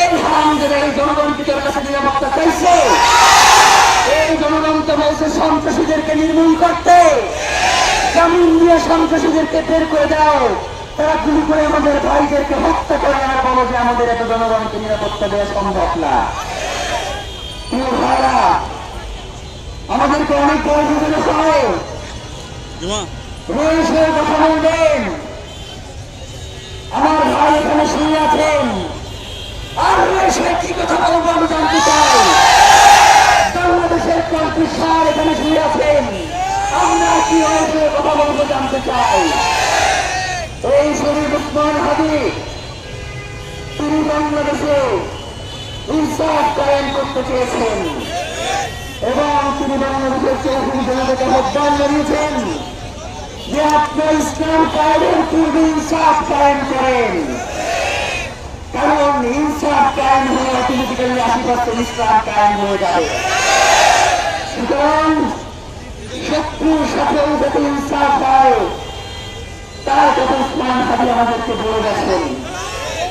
এই হারামজাদা এই জনগণ কি তোর কাছে নিরাপত্তা চাইছে? এই জনগণ তো বলছে সন্ত্রাসীদেরকে নির্মূল করতে, জামিন দিয়ে সন্ত্রাসীদেরকে বের করে দাও। তারা গুলি করে আমাদের ভাইদেরকে হত্যা করে, আর বলো যে আমাদের এত জনগণকে নিরাপত্তা দেওয়া সম্ভব না। প্রিয় ভাইরা, আমাদেরকে অনেক বয়স হয়ে হয় রয়েছে কথা বলবেন। আমার ভাই এখানে শুয়ে আছেন, আর রয়েছে কি কথা বলবো আমি জানতে চাই। বাংলাদেশের কয়েকটি সার এখানে শুয়ে আছেন, আমরা কি হয়েছে কথা বলবো জানতে চাই। এই শরীফ ওসমান হাদি তিনি বাংলাদেশে ইনসাফ কায়েম করতে চেয়েছেন এবং তিনি বাংলাদেশের চৌধুরী জনতাকে আহ্বান জানিয়েছেন যে আপনার ইসলাম কায়েমের পূর্বে ইনসাফ কায়েম করেন, কারণ ইনসাফ কায়েম হয়ে অটোমেটিক্যালি 80% ইসলাম কায়েম হয়ে যাবে। সুতরাং শত্রুর সাথেও যাতে ইনসাফ হয় তার কথা ওসমান হাদি আমাদেরকে বলে গেছেন।